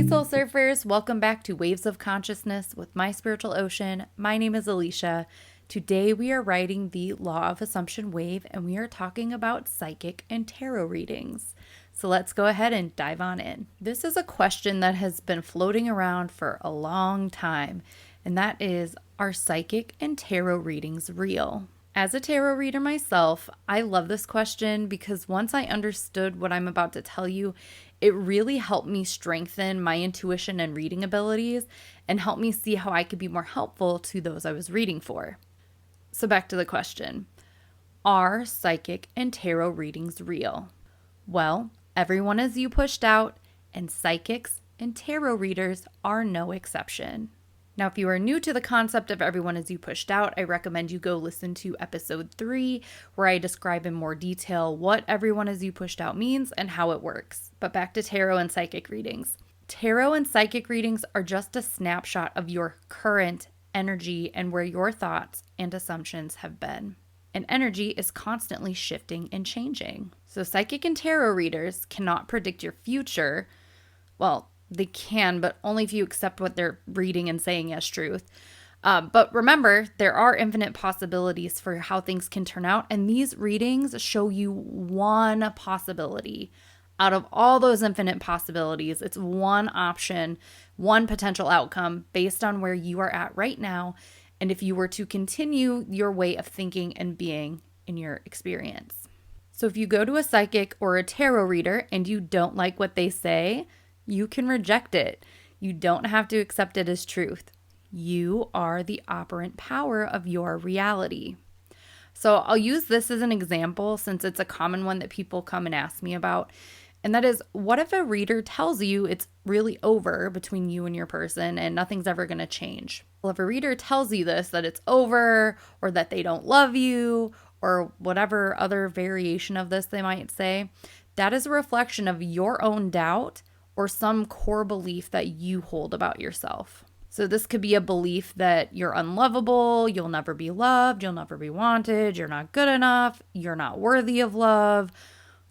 Hey Soul Surfers, welcome back to Waves of Consciousness with My Spiritual Ocean. My name is Alicia. Today we are riding the Law of Assumption wave and we are talking about psychic and tarot readings. So let's go ahead and dive on in. This is a question that has been floating around for a long time, and that is, are psychic and tarot readings real? As a tarot reader myself, I love this question because once I understood what I'm about to tell you, it really helped me strengthen my intuition and reading abilities and help me see how I could be more helpful to those I was reading for. So back to the question. Are psychic and tarot readings real? Well, everyone is you pushed out, and psychics and tarot readers are no exception. Now, if you are new to the concept of everyone is you pushed out, I recommend you go listen to episode 3, where I describe in more detail what everyone is you pushed out means and how it works. But back to tarot and psychic readings. Tarot and psychic readings are just a snapshot of your current energy and where your thoughts and assumptions have been. And energy is constantly shifting and changing. So psychic and tarot readers cannot predict your future. Well, they can, but only if you accept what they're reading and saying as truth. But remember, there are infinite possibilities for how things can turn out, and these readings show you one possibility. Out of all those infinite possibilities, it's one option, one potential outcome based on where you are at right now, and if you were to continue your way of thinking and being in your experience. So if you go to a psychic or a tarot reader and you don't like what they say, you can reject it. You don't have to accept it as truth. You are the operant power of your reality. So I'll use this as an example since it's a common one that people come and ask me about. And that is, what if a reader tells you it's really over between you and your person and nothing's ever going to change? Well, if a reader tells you this, that it's over or that they don't love you or whatever other variation of this they might say, that is a reflection of your own doubt or some core belief that you hold about yourself. So this could be a belief that you're unlovable, you'll never be loved, you'll never be wanted, you're not good enough, you're not worthy of love,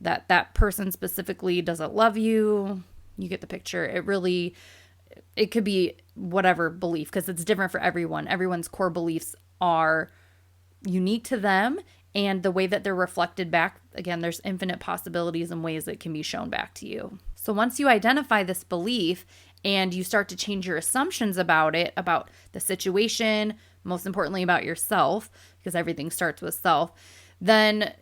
that person specifically doesn't love you. You get the picture. It could be whatever belief because it's different for everyone. Everyone's core beliefs are unique to them, and the way that they're reflected back, again, there's infinite possibilities and ways that can be shown back to you. So once you identify this belief and you start to change your assumptions about it, about the situation, most importantly about yourself, because everything starts with self, then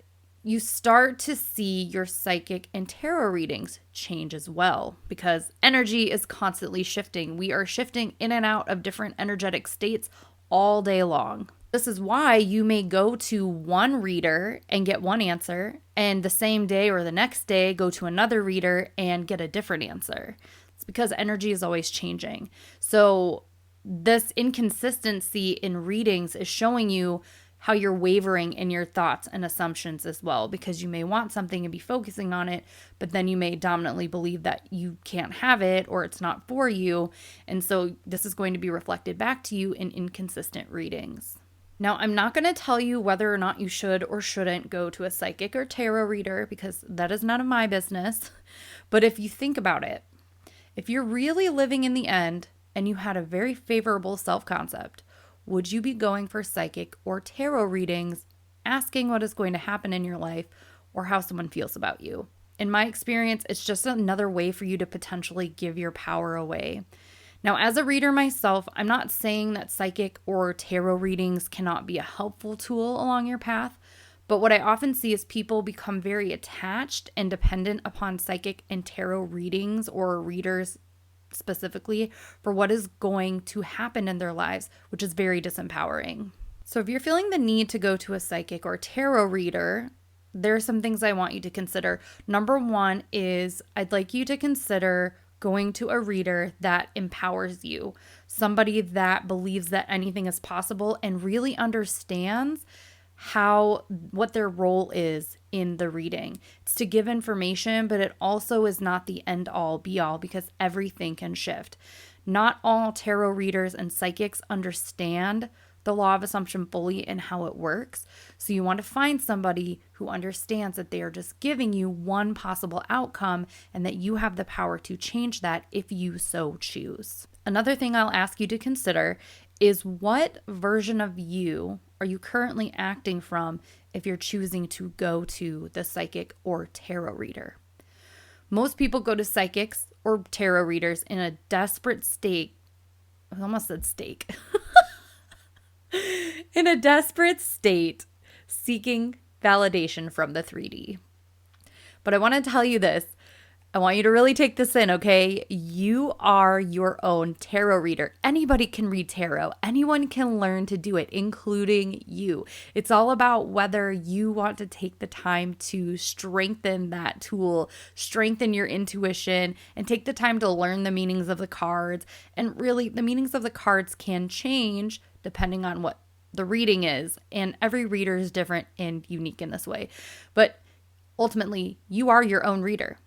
you start to see your psychic and tarot readings change as well, because energy is constantly shifting. We are shifting in and out of different energetic states all day long. This is why you may go to one reader and get one answer, and the same day or the next day go to another reader and get a different answer. It's because energy is always changing. So this inconsistency in readings is showing you how you're wavering in your thoughts and assumptions as well, because you may want something and be focusing on it, but then you may dominantly believe that you can't have it or it's not for you. And so this is going to be reflected back to you in inconsistent readings. Now, I'm not going to tell you whether or not you should or shouldn't go to a psychic or tarot reader because that is none of my business. But if you think about it, if you're really living in the end and you had a very favorable self-concept, would you be going for psychic or tarot readings, asking what is going to happen in your life or how someone feels about you? In my experience, it's just another way for you to potentially give your power away. Now, as a reader myself, I'm not saying that psychic or tarot readings cannot be a helpful tool along your path, but what I often see is people become very attached and dependent upon psychic and tarot readings or readers specifically for what is going to happen in their lives, which is very disempowering. So if you're feeling the need to go to a psychic or tarot reader, there are some things I want you to consider. Number one is I'd like you to consider going to a reader that empowers you, somebody that believes that anything is possible and really understands what their role is in the reading. It's to give information, but it also is not the end all be all because everything can shift. Not all tarot readers and psychics understand the law of assumption fully and how it works. So you want to find somebody who understands that they are just giving you one possible outcome and that you have the power to change that if you so choose. Another thing I'll ask you to consider is, what version of you are you currently acting from if you're choosing to go to the psychic or tarot reader? Most people go to psychics or tarot readers in a desperate state. I almost said steak. In a desperate state, seeking validation from the 3D. But I want to tell you this. I want you to really take this in, okay? You are your own tarot reader. Anybody can read tarot. Anyone can learn to do it, including you. It's all about whether you want to take the time to strengthen that tool, strengthen your intuition, and take the time to learn the meanings of the cards. And really, the meanings of the cards can change depending on what the reading is. And every reader is different and unique in this way. But ultimately, you are your own reader.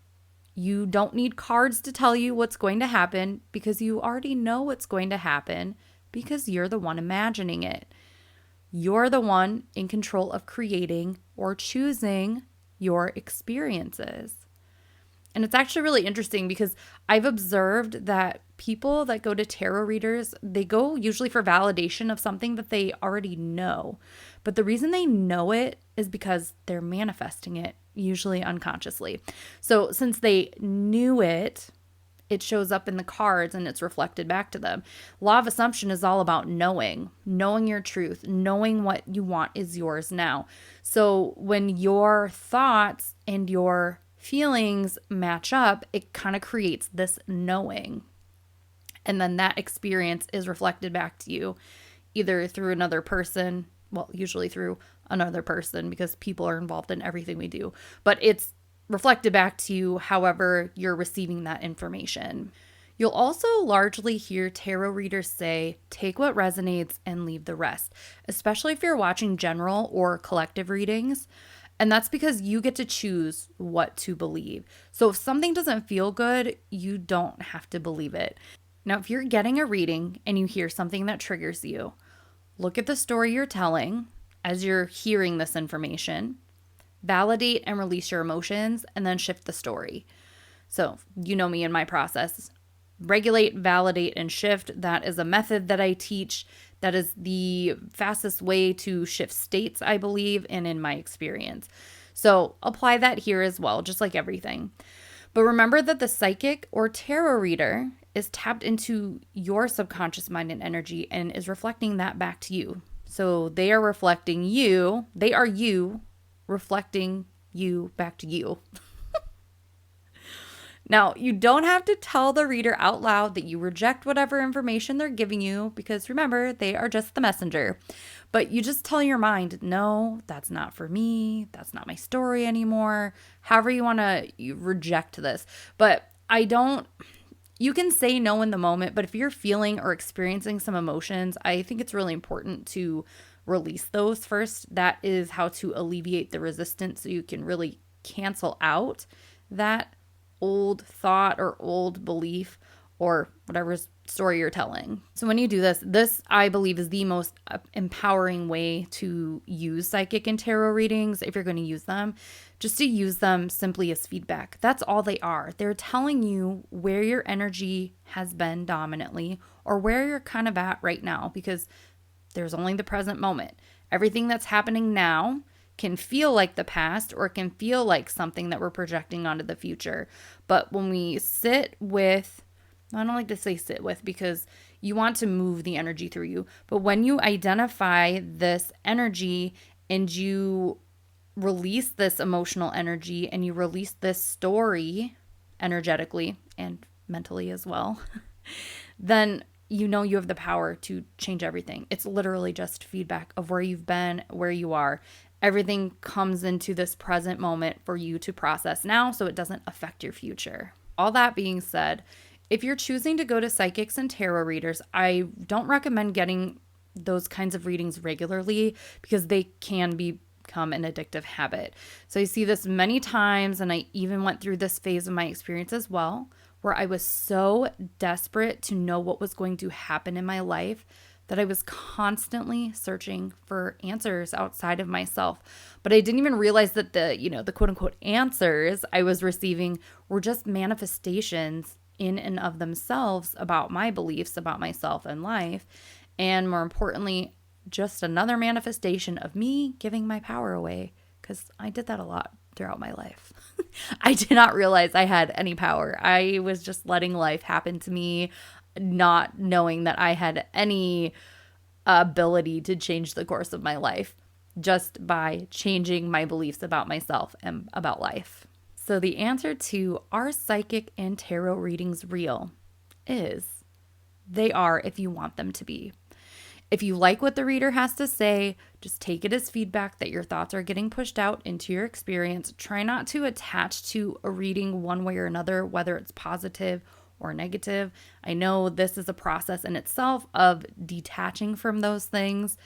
You don't need cards to tell you what's going to happen, because you already know what's going to happen because you're the one imagining it. You're the one in control of creating or choosing your experiences. And it's actually really interesting because I've observed that people that go to tarot readers, they go usually for validation of something that they already know. But the reason they know it is because they're manifesting it, usually unconsciously. So since they knew it, it shows up in the cards and it's reflected back to them. Law of assumption is all about knowing your truth, knowing what you want is yours now. So when your thoughts and your feelings match up, it kind of creates this knowing. And then that experience is reflected back to you either through another person, well, usually through another person because people are involved in everything we do, but it's reflected back to you however you're receiving that information. You'll also largely hear tarot readers say, take what resonates and leave the rest, especially if you're watching general or collective readings. And that's because you get to choose what to believe. So if something doesn't feel good, you don't have to believe it. Now, if you're getting a reading and you hear something that triggers you, look at the story you're telling as you're hearing this information, validate and release your emotions, and then shift the story. So you know me in my process. Regulate, validate, and shift. That is a method that I teach. That is the fastest way to shift states, I believe, and in my experience. So apply that here as well, just like everything. But remember that the psychic or tarot reader is tapped into your subconscious mind and energy and is reflecting that back to you. So they are reflecting you. They are you reflecting you back to you. Now, you don't have to tell the reader out loud that you reject whatever information they're giving you, because remember, they are just the messenger. But you just tell your mind, no, that's not for me. That's not my story anymore. However you want to reject this. But you can say no in the moment, but if you're feeling or experiencing some emotions, I think it's really important to release those first. That is how to alleviate the resistance so you can really cancel out that old thought or old belief or whatever story you're telling. So when you do this I believe is the most empowering way to use psychic and tarot readings if you're going to use them, just to use them simply as feedback. That's all they are. They're telling you where your energy has been dominantly or where you're kind of at right now, because there's only the present moment. Everything that's happening now can feel like the past, or it can feel like something that we're projecting onto the future. But when we sit with, I don't like to say sit with because you want to move the energy through you, but when you identify this energy and you release this emotional energy and you release this story energetically and mentally as well, then you know you have the power to change everything. It's literally just feedback of where you've been, where you are. Everything comes into this present moment for you to process now so it doesn't affect your future. All that being said, if you're choosing to go to psychics and tarot readers, I don't recommend getting those kinds of readings regularly because they can become an addictive habit. So I see this many times, and I even went through this phase of my experience as well, where I was so desperate to know what was going to happen in my life that I was constantly searching for answers outside of myself. But I didn't even realize that the quote unquote answers I was receiving were just manifestations in and of themselves about my beliefs about myself and life. And more importantly, just another manifestation of me giving my power away, because I did that a lot throughout my life. I did not realize I had any power. I was just letting life happen to me, not knowing that I had any ability to change the course of my life just by changing my beliefs about myself and about life. So the answer to are psychic and tarot readings real is they are if you want them to be. If you like what the reader has to say, just take it as feedback that your thoughts are getting pushed out into your experience. Try not to attach to a reading one way or another, whether it's positive or negative. I know this is a process in itself of detaching from those things,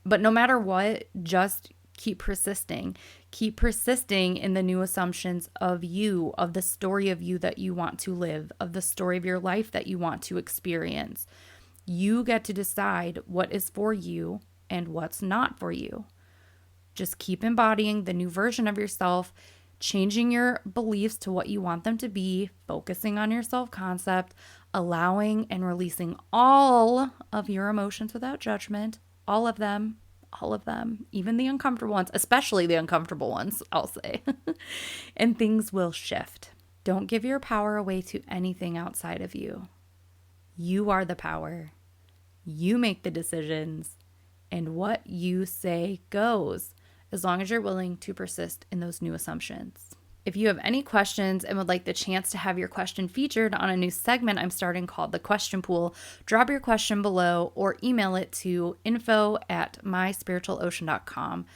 but no matter what, just keep persisting. Keep persisting in the new assumptions of you, of the story of you that you want to live, of the story of your life that you want to experience. You get to decide what is for you and what's not for you. Just keep embodying the new version of yourself, changing your beliefs to what you want them to be, focusing on your self-concept, allowing and releasing all of your emotions without judgment, all of them, even the uncomfortable ones, especially the uncomfortable ones, I'll say. And things will shift. Don't give your power away to anything outside of you. You are the power. You make the decisions, and what you say goes, as long as you're willing to persist in those new assumptions. If you have any questions and would like the chance to have your question featured on a new segment I'm starting called The Question Pool, drop your question below or email it to info@myspiritualocean.com.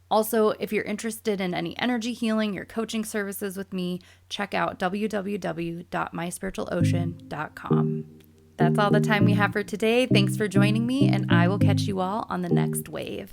Also, if you're interested in any energy healing or coaching services with me, check out www.myspiritualocean.com. That's all the time we have for today. Thanks for joining me, and I will catch you all on the next wave.